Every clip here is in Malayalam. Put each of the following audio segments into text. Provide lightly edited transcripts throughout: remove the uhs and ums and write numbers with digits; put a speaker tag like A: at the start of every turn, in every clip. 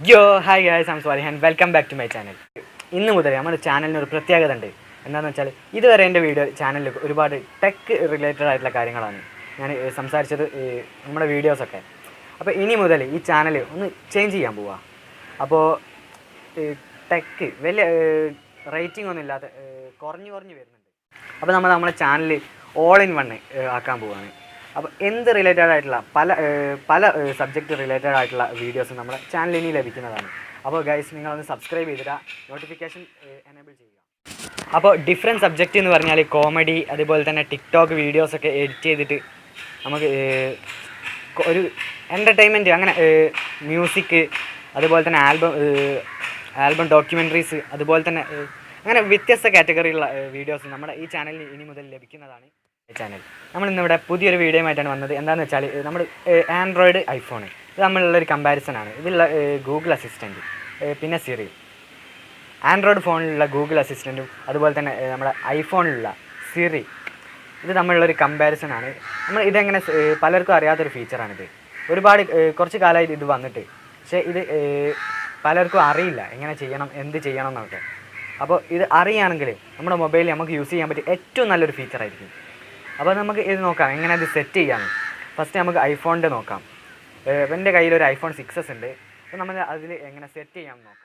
A: Yo, hi guys, I'm Swali and welcome back to my channel. ഇന്ന് മുതൽ നമ്മുടെ ചാനലിന് ഒരു പ്രത്യേകത ഉണ്ട്. എന്താണെന്ന് വെച്ചാൽ ഇതുവരെ എൻ്റെ ചാനലിൽ ഒരുപാട് ടെക് റിലേറ്റഡ് ആയിട്ടുള്ള കാര്യങ്ങളാണ് ഞാൻ സംസാരിച്ചത് നമ്മുടെ വീഡിയോസൊക്കെ. അപ്പോൾ ഇനി മുതൽ ഈ ചാനൽ ഒന്ന് ചേഞ്ച് ചെയ്യാൻ പോവുക. അപ്പോൾ ടെക്ക് വലിയ റേറ്റിംഗ് ഒന്നും ഇല്ലാത്ത കുറഞ്ഞു വരുന്നുണ്ട്. അപ്പോൾ നമ്മുടെ ചാനൽ ഓൾ ഇൻ വൺ ആക്കാൻ പോവുകയാണ്. അപ്പോൾ എന്ത് റിലേറ്റഡ് ആയിട്ടുള്ള പല സബ്ജക്റ്റ് റിലേറ്റഡ് ആയിട്ടുള്ള വീഡിയോസ് നമ്മുടെ ചാനലിൽ ഇനി ലഭിക്കുന്നതാണ്. അപ്പോൾ ഗൈസ് നിങ്ങളൊന്ന് സബ്സ്ക്രൈബ് ചെയ്തിട്ട് നോട്ടിഫിക്കേഷൻ എനേബിൾ ചെയ്യുക. അപ്പോൾ ഡിഫറെൻറ്റ് സബ്ജക്റ്റ് എന്ന് പറഞ്ഞാൽ കോമഡി, അതുപോലെ തന്നെ ടിക്ടോക്ക് വീഡിയോസൊക്കെ എഡിറ്റ് ചെയ്തിട്ട് നമുക്ക് ഒരു എൻ്റർടൈൻമെൻറ്റ്, അങ്ങനെ മ്യൂസിക്, അതുപോലെ തന്നെ ആൽബം ഡോക്യുമെൻ്ററീസ്, അതുപോലെ തന്നെ അങ്ങനെ വ്യത്യസ്ത കാറ്റഗറിയിലുള്ള വീഡിയോസ് നമ്മുടെ ഈ ചാനലിൽ ഇനി മുതൽ ലഭിക്കുന്നതാണ്. ചാനൽ നമ്മളിന്നിവിടെ പുതിയൊരു വീഡിയോയുമായിട്ടാണ് വന്നത്. എന്താണെന്ന് വെച്ചാൽ നമ്മൾ ആൻഡ്രോയിഡ്, ഐഫോൺ ഇത് തമ്മിലുള്ളൊരു കമ്പാരിസനാണ്. ഇതിലുള്ള ഗൂഗിൾ അസിസ്റ്റൻറ്റ്, പിന്നെ സിറി. ആൻഡ്രോയിഡ് ഫോണിലുള്ള ഗൂഗിൾ അസിസ്റ്റൻറ്റും അതുപോലെ തന്നെ നമ്മുടെ ഐഫോണിലുള്ള സിറി, ഇത് തമ്മിലുള്ളൊരു കമ്പാരിസനാണ്. നമ്മൾ ഇതെങ്ങനെ പലർക്കും അറിയാത്തൊരു ഫീച്ചറാണിത്. കുറച്ച് കാലമായിട്ട് ഇത് വന്നിട്ട്, പക്ഷേ ഇത് പലർക്കും അറിയില്ല എങ്ങനെ ചെയ്യണം, എന്ത് ചെയ്യണം എന്നൊക്കെ. അപ്പോൾ ഇത് അറിയുകയാണെങ്കിൽ നമ്മുടെ മൊബൈലിൽ നമുക്ക് യൂസ് ചെയ്യാൻ പറ്റിയ ഏറ്റവും നല്ലൊരു ഫീച്ചറായിരിക്കും. അപ്പോൾ നമുക്ക് ഇത് നോക്കാം എങ്ങനെ അത് സെറ്റ് ചെയ്യാമെന്ന്. ഫസ്റ്റ് നമുക്ക് ഐഫോണിൻ്റെ നോക്കാം. എൻ്റെ കയ്യിലൊരു ഐഫോൺ 6s ഉണ്ട്. അപ്പോൾ നമ്മൾ അതിൽ എങ്ങനെ സെറ്റ് ചെയ്യാമെന്ന് നോക്കാം.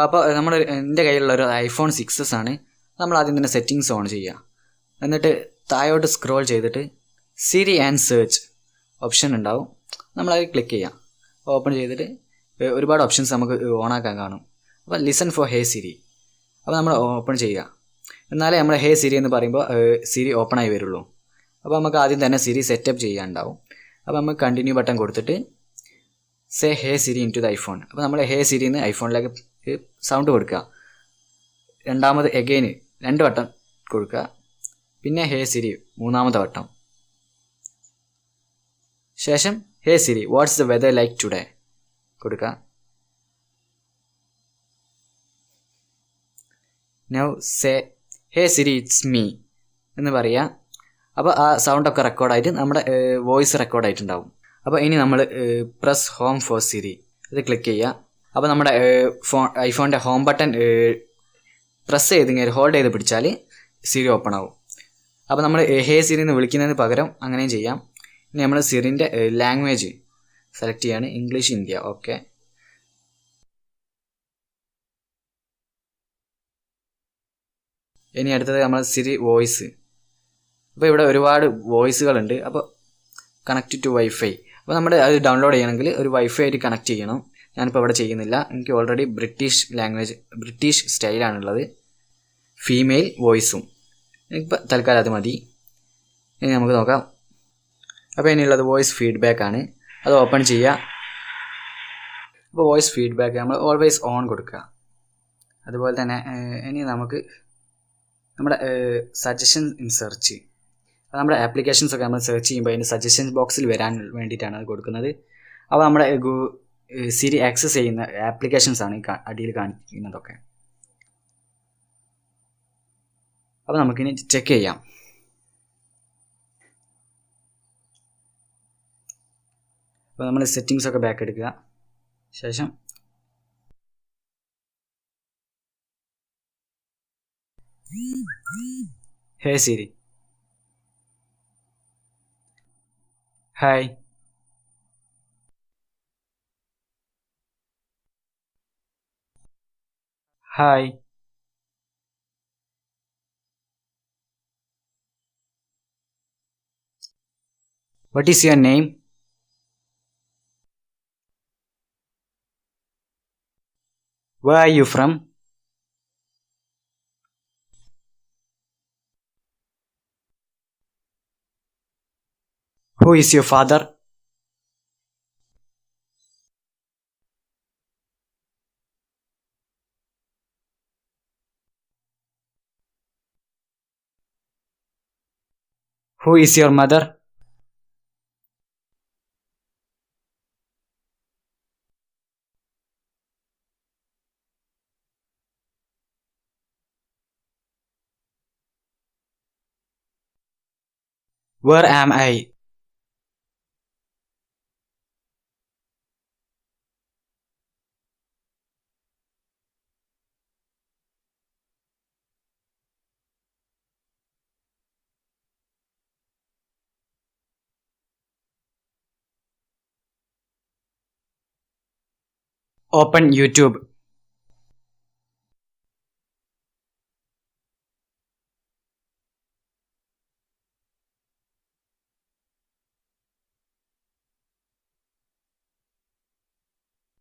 A: അപ്പോൾ എൻ്റെ കയ്യിലുള്ള ഒരു ഐഫോൺ 6s ആണ്. നമ്മൾ ആദ്യം തന്നെ സെറ്റിങ്സ് ഓൺ ചെയ്യുക. എന്നിട്ട് താഴോട്ട് സ്ക്രോൾ ചെയ്തിട്ട് സിരി ആൻഡ് സെർച്ച് ഓപ്ഷൻ ഉണ്ടാവും. നമ്മളത് ക്ലിക്ക് ചെയ്യാം. ഓപ്പൺ ചെയ്തിട്ട് ഒരുപാട് ഓപ്ഷൻസ് നമുക്ക് ഓണാക്കാൻ കാണും. അപ്പോൾ ലിസൺ ഫോർ ഹേ സിരി, അപ്പോൾ നമ്മൾ ഓപ്പൺ ചെയ്യുക. എന്നാലേ നമ്മൾ ഹേ സിരി എന്ന് പറയുമ്പോൾ സിരി ഓപ്പണായി വരുള്ളൂ. അപ്പോൾ നമുക്ക് ആദ്യം തന്നെ സിരി സെറ്റപ്പ് ചെയ്യാനുണ്ടാവും. അപ്പോൾ നമുക്ക് കണ്ടിന്യൂ ബട്ടൺ കൊടുത്തിട്ട് say hey Siri into the iPhone. അപ്പോൾ നമ്മൾ ഹേ സിരി എന്ന് ഐഫോണിലേക്ക് സൗണ്ട് കൊടുക്കുക. രണ്ടാമത് എഗെയിൻ 2 വട്ടം കൊടുക്കുക. പിന്നെ ഹേ സിരി 3ാമത്തെ വട്ടം. ശേഷം hey Siri what's the weather like today കൊടുക്കുക. Now say hey Siri it's me എന്ന് പറയുക. അപ്പോൾ ആ സൗണ്ടൊക്കെ റെക്കോർഡായിട്ട് നമ്മുടെ വോയിസ് റെക്കോർഡായിട്ടുണ്ടാവും. അപ്പോൾ ഇനി നമ്മൾ പ്രസ് ഹോം ഫോർ സിരി ഇത് ക്ലിക്ക് ചെയ്യുക. അപ്പോൾ നമ്മുടെ ഐഫോണിൻ്റെ ഹോം ബട്ടൺ പ്രസ് ചെയ്ത് ഹോൾഡ് ചെയ്ത് പിടിച്ചാൽ സിരി ഓപ്പൺ ആവും. അപ്പോൾ നമ്മൾ ഹേ സിരി എന്ന് വിളിക്കുന്നതിന് പകരം അങ്ങനെയും ചെയ്യാം. ഇനി നമ്മൾ സിറിൻ്റെ ലാംഗ്വേജ് സെലക്ട് ചെയ്യാണ്, ഇംഗ്ലീഷ് ഇന്ത്യ. ഓക്കെ. ഇനി അടുത്തത് നമ്മൾ സിരി വോയിസ്. അപ്പോൾ ഇവിടെ ഒരുപാട് വോയിസുകളുണ്ട്. അപ്പോൾ കണക്ട് ടു വൈഫൈ. അപ്പോൾ നമ്മൾ അത് ഡൗൺലോഡ് ചെയ്യണമെങ്കിൽ ഒരു വൈഫൈ ആയിട്ട് കണക്ട് ചെയ്യണം. ഞാനിപ്പോൾ ഇവിടെ ചെയ്യുന്നില്ല. എനിക്ക് ഓൾറെഡി ബ്രിട്ടീഷ് സ്റ്റൈലാണുള്ളത്. ഫീമെയിൽ വോയിസും എനിക്കിപ്പോൾ തൽക്കാലം അത് മതി. ഇനി നമുക്ക് നോക്കാം. അപ്പോൾ ഇനിയുള്ളത് വോയിസ് ഫീഡ്ബാക്ക് ആണ്. അത് ഓപ്പൺ ചെയ്യുക. അപ്പോൾ വോയിസ് ഫീഡ്ബാക്ക് നമ്മൾ ഓൾവേസ് ഓൺ കൊടുക്കുക. അതുപോലെ തന്നെ ഇനി നമുക്ക് നമ്മുടെ സജഷൻ ഇൻ സെർച്ച്, അത് നമ്മുടെ ആപ്ലിക്കേഷൻസൊക്കെ നമ്മൾ സെർച്ച് ചെയ്യുമ്പോൾ അതിൻ്റെ സജഷൻ ബോക്സിൽ വരാൻ വേണ്ടിയിട്ടാണ് അത് കൊടുക്കുന്നത്. അപ്പോൾ നമ്മുടെ സിരി ആക്സസ് ചെയ്യുന്ന ആപ്ലിക്കേഷൻസാണ് ഈ അടിയിൽ കാണിക്കുന്നതൊക്കെ. അപ്പോൾ നമുക്കിനി ചെക്ക് ചെയ്യാം. അപ്പോൾ നമ്മൾ സെറ്റിങ്സൊക്കെ ബാക്ക് എടുക്കുക. ശേഷം hey Siri, hi. Hi. What is your name? Where are you from? Who is your father? Who is your mother?
B: Where am I? Open YouTube.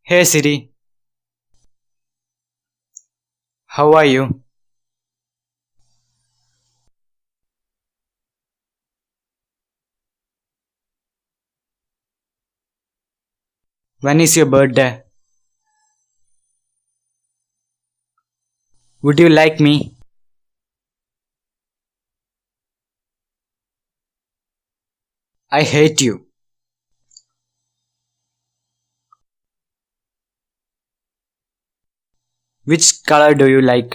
B: Hey Siri, how are you? When is your birthday? Would you like me? I hate you. Which color do you like?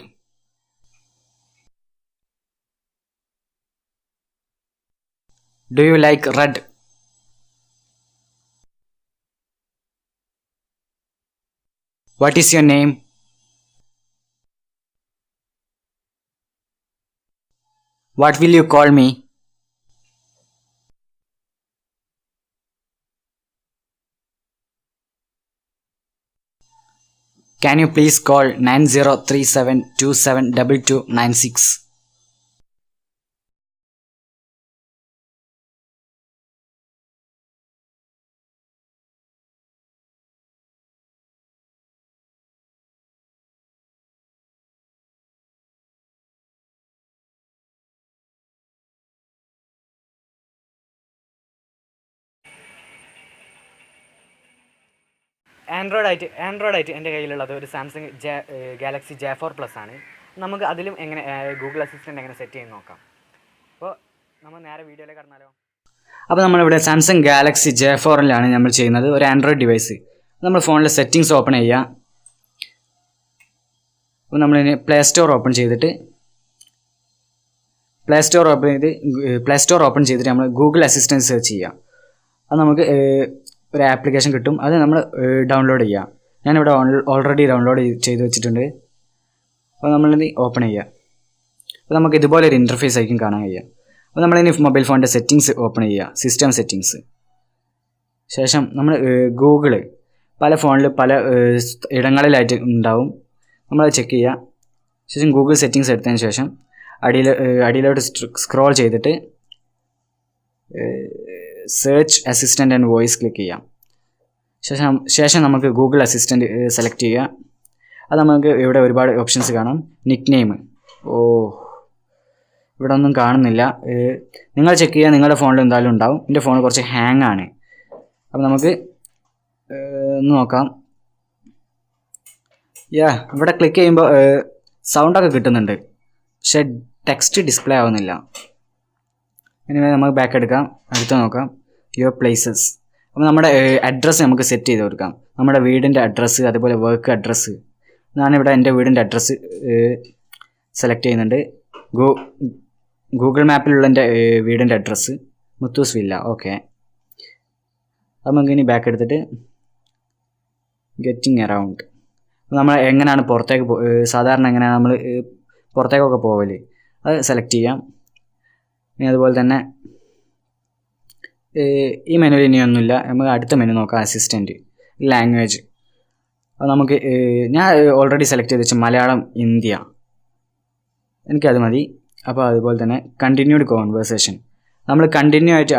B: Do you like red? What is your name? What will you call me? Can you please call 9037272296?
A: Android ആയിട്ട് എൻ്റെ കയ്യിലുള്ളത് ഒരു സാംസങ് ഗാലക്സി J4 Plus ആണ്. നമുക്ക് അതിലും എങ്ങനെ ഗൂഗിൾ അസിസ്റ്റൻ്റ് എങ്ങനെ സെറ്റ് ചെയ്ത് നോക്കാം. അപ്പോൾ നമ്മൾ നേരെ വീഡിയോയിലേക്ക് കടന്നാലോ.
B: അപ്പോൾ നമ്മളിവിടെ സാംസങ് ഗാലക്സി J4ലാണ് നമ്മൾ ചെയ്യുന്നത്, ഒരു ആൻഡ്രോയിഡ് ഡിവൈസ്. നമ്മൾ ഫോണിലെ സെറ്റിങ്സ് ഓപ്പൺ ചെയ്യുക. അപ്പോൾ നമ്മളിനി പ്ലേ സ്റ്റോർ ഓപ്പൺ ചെയ്തിട്ട് നമ്മൾ ഗൂഗിൾ അസിസ്റ്റൻറ്റ് സെർച്ച് ചെയ്യുക. അത് നമുക്ക് ഒരു ആപ്ലിക്കേഷൻ കിട്ടും, അത് നമ്മൾ ഡൗൺലോഡ് ചെയ്യുക. ഞാനിവിടെ ഓൾറെഡി ഡൗൺലോഡ് ചെയ്ത് വെച്ചിട്ടുണ്ട്. അപ്പോൾ നമ്മളിനി ഓപ്പൺ ചെയ്യുക. അപ്പോൾ നമുക്ക് ഇതുപോലെ ഒരു ഇൻ്റർഫേസ് ആയിരിക്കും കാണാൻ കഴിയുക. അപ്പോൾ നമ്മളിനി മൊബൈൽ ഫോണിൻ്റെ സെറ്റിങ്സ് ഓപ്പൺ ചെയ്യുക, സിസ്റ്റം സെറ്റിങ്സ്. ശേഷം നമ്മൾ ഗൂഗിള് പല ഫോണിൽ പല ഇടങ്ങളിലായിട്ട് ഉണ്ടാവും, നമ്മളത് ചെക്ക് ചെയ്യുക. ശേഷം ഗൂഗിൾ സെറ്റിങ്സ് എടുത്തതിന് ശേഷം അടിയിലോട്ട് സ്ക്രോൾ ചെയ്തിട്ട് search assistant and voice click ചെയ്യാം. ശേഷം നമുക്ക് ഗൂഗിൾ അസിസ്റ്റൻ്റ് സെലക്ട് ചെയ്യുക. അത് നമുക്ക് ഇവിടെ ഒരുപാട് ഓപ്ഷൻസ് കാണാം. നിക്ക് നെയിം, ഇവിടെ ഒന്നും കാണുന്നില്ല. നിങ്ങൾ ചെക്ക് ചെയ്യുക, നിങ്ങളുടെ ഫോണിൽ എന്തായാലും ഉണ്ടാവും. എൻ്റെ ഫോൺ കുറച്ച് ഹാങ് ആണ്. അപ്പോൾ നമുക്ക് ഒന്ന് നോക്കാം. ഇവിടെ ക്ലിക്ക് ചെയ്യുമ്പോൾ സൗണ്ടൊക്കെ കിട്ടുന്നുണ്ട്, പക്ഷേ ടെക്സ്റ്റ് ഡിസ്പ്ലേ ആവുന്നില്ല. ഇനി നമുക്ക് ബാക്ക് എടുക്കാം, അടുത്ത് നോക്കാം. Your places. അപ്പോൾ നമ്മുടെ അഡ്രസ്സ് നമുക്ക് സെറ്റ് ചെയ്ത് കൊടുക്കാം. നമ്മുടെ വീടിൻ്റെ അഡ്രസ്സ്, അതുപോലെ വർക്ക് അഡ്രസ്സ്. ഞാനിവിടെ എൻ്റെ വീടിൻ്റെ അഡ്രസ്സ് സെലക്ട് ചെയ്യുന്നുണ്ട്. ഗൂഗിൾ മാപ്പിലുള്ള എൻ്റെ വീടിൻ്റെ അഡ്രസ്സ് മുത്തൂസ് വില്ല. ഓക്കെ, അത് നമുക്ക് ഇനി ബാക്ക് എടുത്തിട്ട് ഗെറ്റിംഗ് അറൗണ്ട്. നമ്മൾ എങ്ങനെയാണ് പുറത്തേക്ക് സാധാരണ എങ്ങനെയാണ് നമ്മൾ പുറത്തേക്കൊക്കെ പോവല്, അത് സെലക്ട് ചെയ്യാം. ഇനി അതുപോലെ തന്നെ ഈ മെനുവിൽ ഇനിയൊന്നുമില്ല. നമുക്ക് അടുത്ത മെനു നോക്കാം, അസിസ്റ്റൻറ്റ് ലാംഗ്വേജ്. അത് നമുക്ക് ഞാൻ ഓൾറെഡി സെലക്ട് ചെയ്ത് വെച്ചാൽ മലയാളം ഇന്ത്യ, എനിക്കത് മതി. അപ്പോൾ അതുപോലെ തന്നെ കണ്ടിന്യൂഡ് കോൺവേഴ്സേഷൻ. നമ്മൾ കണ്ടിന്യൂ ആയിട്ട്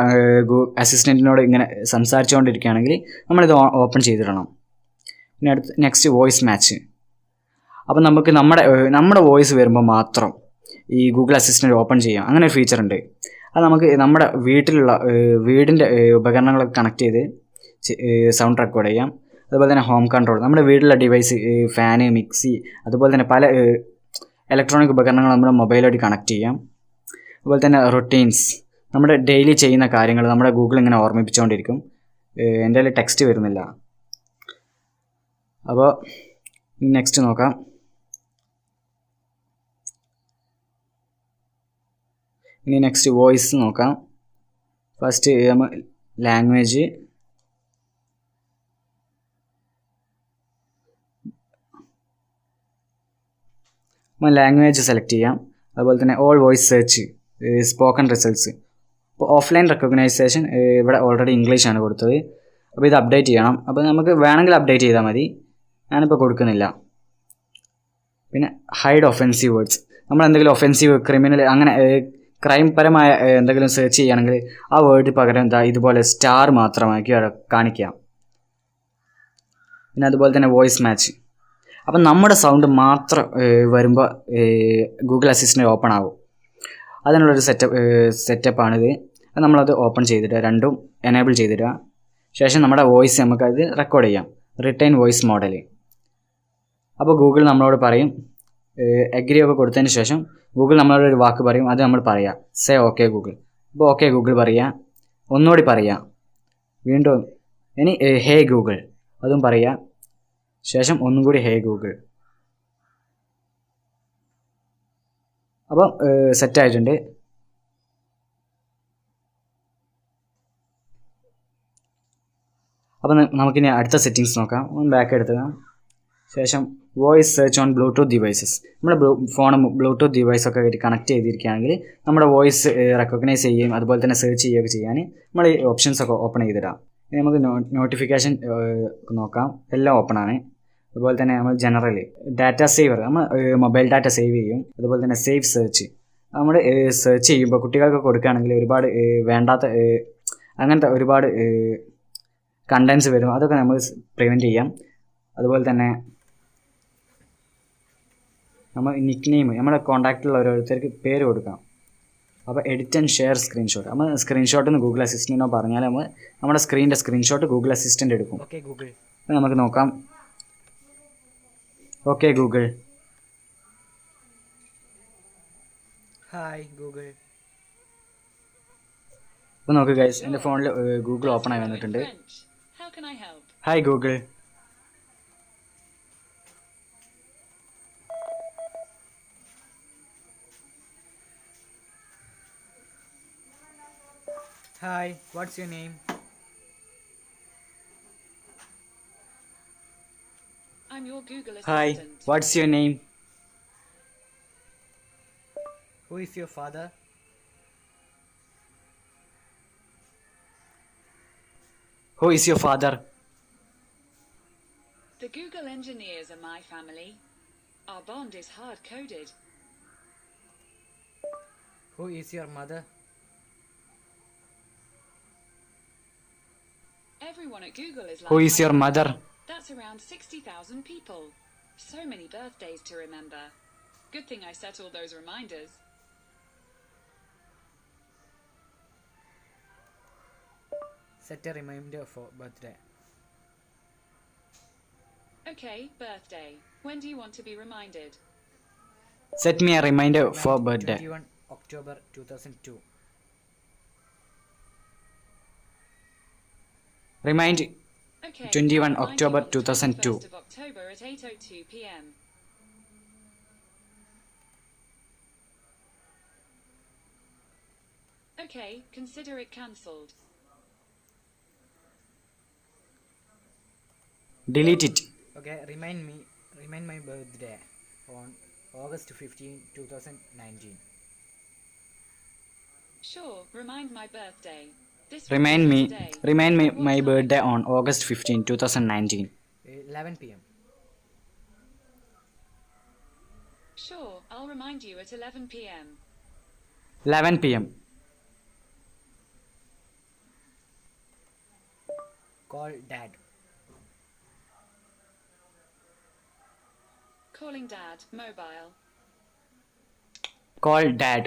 B: അസിസ്റ്റൻറ്റിനോട് ഇങ്ങനെ സംസാരിച്ചുകൊണ്ടിരിക്കുകയാണെങ്കിൽ നമ്മളിത് ഓപ്പൺ ചെയ്തിടണം. പിന്നെ അടുത്ത് നെക്സ്റ്റ് വോയിസ് മാച്ച്. അപ്പോൾ നമുക്ക് നമ്മുടെ വോയിസ് വരുമ്പോൾ മാത്രം ഈ ഗൂഗിൾ അസിസ്റ്റൻറ്റ് ഓപ്പൺ ചെയ്യാം. അങ്ങനെ ഒരു ഫീച്ചർ ഉണ്ട്. അത് നമുക്ക് നമ്മുടെ വീടിൻ്റെ ഉപകരണങ്ങളൊക്കെ കണക്ട് ചെയ്ത് സൗണ്ട് റെക്കോർഡ് ചെയ്യാം. അതുപോലെ തന്നെ ഹോം കൺട്രോൾ, നമ്മുടെ വീട്ടിലുള്ള ഡിവൈസ്, ഫാന്, മിക്സി, അതുപോലെ തന്നെ പല ഇലക്ട്രോണിക് ഉപകരണങ്ങൾ നമ്മുടെ മൊബൈലോട്ട് കണക്ട് ചെയ്യാം. അതുപോലെ തന്നെ റൊട്ടീൻസ്, നമ്മുടെ ഡെയിലി ചെയ്യുന്ന കാര്യങ്ങൾ നമ്മുടെ ഗൂഗിൾ ഇങ്ങനെ ഓർമ്മിപ്പിച്ചുകൊണ്ടിരിക്കും. എൻ്റെ കയ്യിൽ ടെക്സ്റ്റ് വരുന്നില്ല. അപ്പോൾ നെക്സ്റ്റ് നോക്കാം. ഇനി നെക്സ്റ്റ് വോയിസ് നോക്കാം. ഫസ്റ്റ് നമ്മൾ ലാംഗ്വേജ് സെലക്ട് ചെയ്യാം. അതുപോലെ തന്നെ all voice search, spoken results. അപ്പോൾ ഓഫ്ലൈൻ റെക്കഗ്നൈസേഷൻ ഇവിടെ ഓൾറെഡി ഇംഗ്ലീഷാണ് കൊടുത്തത്. അപ്പോൾ ഇത് അപ്ഡേറ്റ് ചെയ്യണം. അപ്പോൾ നമുക്ക് വേണമെങ്കിൽ അപ്ഡേറ്റ് ചെയ്താൽ മതി, ഞാനിപ്പോൾ കൊടുക്കുന്നില്ല. പിന്നെ ഹൈഡ് ഒഫെൻസീവ് വേർഡ്സ്. നമ്മൾ എന്തെങ്കിലും ഒഫെൻസീവ്, ക്രിമിനൽ, അങ്ങനെ ക്രൈം പരമായ എന്തെങ്കിലും സെർച്ച് ചെയ്യുകയാണെങ്കിൽ ആ വേർഡ് പകരം എന്താ ഇതുപോലെ സ്റ്റാർ മാത്രമാക്കി കാണിക്കാം. പിന്നെ അതുപോലെ തന്നെ വോയിസ് മാച്ച്. അപ്പം നമ്മുടെ സൗണ്ട് മാത്രം വരുമ്പോൾ ഗൂഗിൾ അസിസ്റ്റൻ്റ് ഓപ്പൺ ആകും. അതിനുള്ളൊരു സെറ്റപ്പാണിത്. നമ്മളത് ഓപ്പൺ ചെയ്തിടുക, രണ്ടും എനേബിൾ ചെയ്തിടുക. ശേഷം നമ്മുടെ വോയിസ് നമുക്കത് റെക്കോർഡ് ചെയ്യാം, റിട്ടേൺ വോയിസ് മോഡൽ. അപ്പോൾ ഗൂഗിൾ നമ്മളോട് പറയും, എഗ്രി ഒക്കെ കൊടുത്തതിന് ശേഷം ഗൂഗിൾ നമ്മളോട് ഒരു വാക്ക് പറയും, അത് നമ്മൾ പറയുക, സേ ഓക്കെ ഗൂഗിൾ. അപ്പോൾ ഓക്കെ ഗൂഗിൾ പറയുക, ഒന്നുകൂടി പറയുക, വീണ്ടും ഇനി ഹേ ഗൂഗിൾ അതും പറയുക, ശേഷം ഒന്നും കൂടി ഹേ ഗൂഗിൾ. അപ്പം സെറ്റായിട്ടുണ്ട്. അപ്പം നമുക്കിനി അടുത്ത സെറ്റിങ്സ് നോക്കാം. ബാക്ക് എടുത്തുക. ശേഷം voice search on Bluetooth devices. നമ്മുടെ ഫോൺ ബ്ലൂടൂത്ത് ഡിവൈസൊക്കെ ആയിട്ട് കണക്ട് ചെയ്തിരിക്കുകയാണെങ്കിൽ നമ്മുടെ വോയിസ് റെക്കഗ്നൈസ് ചെയ്യുകയും അതുപോലെ തന്നെ സെർച്ച് ചെയ്യുകയൊക്കെ ചെയ്യാൻ നമ്മൾ ഈ ഓപ്ഷൻസൊക്കെ ഓപ്പൺ ചെയ്തിടാം. ഇനി നമുക്ക് നോട്ടിഫിക്കേഷൻ നോക്കാം, എല്ലാം ഓപ്പണാണ്. അതുപോലെ തന്നെ നമ്മൾ ജനറൽ ഡാറ്റ സേവർ, നമ്മൾ മൊബൈൽ ഡാറ്റ സേവ് ചെയ്യും. അതുപോലെ തന്നെ സേഫ് സെർച്ച്, നമ്മൾ സെർച്ച് ചെയ്യുമ്പോൾ കുട്ടികൾക്ക് കൊടുക്കുകയാണെങ്കിൽ ഒരുപാട് വേണ്ടാത്ത അങ്ങനത്തെ ഒരുപാട് കണ്ടൻസ് വരും, അതൊക്കെ നമ്മൾ പ്രിവെൻറ്റ് ചെയ്യാം. അതുപോലെ തന്നെ നമ്മൾ നിക്ക് നെയിം, നമ്മുടെ കോൺടാക്റ്റിലുള്ള ഓരോരുത്തർക്ക് പേര് കൊടുക്കാം. അപ്പോൾ എഡിറ്റ് ആൻഡ് ഷെയർ സ്ക്രീൻഷോട്ട്, നമ്മൾ സ്ക്രീൻഷോട്ട് നിന്ന് ഗൂഗിൾ അസിസ്റ്റൻറ്റിനോ പറഞ്ഞാൽ നമ്മൾ നമ്മുടെ സ്ക്രീനിൻ്റെ സ്ക്രീൻഷോട്ട് ഗൂഗിൾ അസിസ്റ്റൻ്റ് എടുക്കും.
A: ഓക്കെ ഗൂഗിൾ,
B: നമുക്ക് നോക്കാം. Okay Google.
A: Hi Google.
B: അപ്പോൾ നോക്ക് ഗൈസ്, എൻ്റെ ഫോണിൽ ഗൂഗിൾ ഓപ്പൺ ആയി വന്നിട്ടുണ്ട്. Hi Google.
A: Hi, what's your name?
C: I'm your Google
B: Hi,
C: Assistant.
B: what's your name?
A: Who is your father?
B: Who is your father?
C: The Google engineers are my family. Our bond is hard-coded.
A: Who is your mother?
C: Everyone at Google is like
B: Who is
C: my
B: your
C: family.
B: mother?
C: That's around 60,000 people. So many birthdays to remember. Good thing I set all those reminders.
A: Set a reminder for birthday.
C: Okay, birthday. When do you want to be reminded?
B: Set me a reminder for birthday.
A: 21 October 2002.
B: Remind
C: Okay.
B: 21
C: I'll remind
B: October
C: you on the
B: 2002.
C: 21st of October at 8:02 p.m. Okay, consider it cancelled.
B: Delete it.
A: Okay, remind my birthday on August 15, 2019.
C: Sure, remind my birthday. This
B: Remind
C: was
B: me
C: today.
B: my
C: What
B: birthday
C: time?
B: on August 15, 2019.
A: 11 p.m.
C: Sure, I'll remind you at 11 p.m.
B: 11 p.m.
A: Call dad.
C: Calling dad, mobile.
B: Call dad.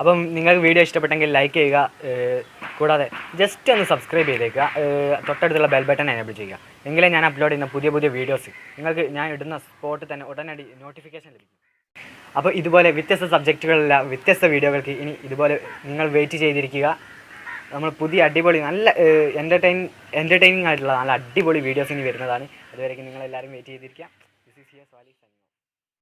A: അപ്പം നിങ്ങൾക്ക് വീഡിയോ ഇഷ്ടപ്പെട്ടെങ്കിൽ ലൈക്ക് ചെയ്യുക, കൂടാതെ ജസ്റ്റ് ഒന്ന് സബ്സ്ക്രൈബ് ചെയ്തേക്കുക, തൊട്ടടുത്തുള്ള ബെൽ ബട്ടൺ എനേബിൾ ചെയ്യുക. എങ്കിലേ ഞാൻ അപ്ലോഡ് ചെയ്യുന്ന പുതിയ പുതിയ വീഡിയോസ് നിങ്ങൾക്ക് ഞാൻ ഇടുന്ന സ്പോട്ട് തന്നെ ഉടനടി നോട്ടിഫിക്കേഷൻ ലഭിക്കും. അപ്പോൾ ഇതുപോലെ വ്യത്യസ്ത സബ്ജക്റ്റുകളിലുള്ള വ്യത്യസ്ത വീഡിയോകൾക്ക് ഇനി ഇതുപോലെ നിങ്ങൾ വെയിറ്റ് ചെയ്തിരിക്കുക. നമ്മൾ പുതിയ അടിപൊളി നല്ല എൻ്റർടൈനിങ് ആയിട്ടുള്ള നല്ല അടിപൊളി വീഡിയോസ് ഇനി വരുന്നതാണ്. അതുവരേക്കും നിങ്ങളെല്ലാവരും വെയിറ്റ് ചെയ്തിരിക്കുക. This is here Swali.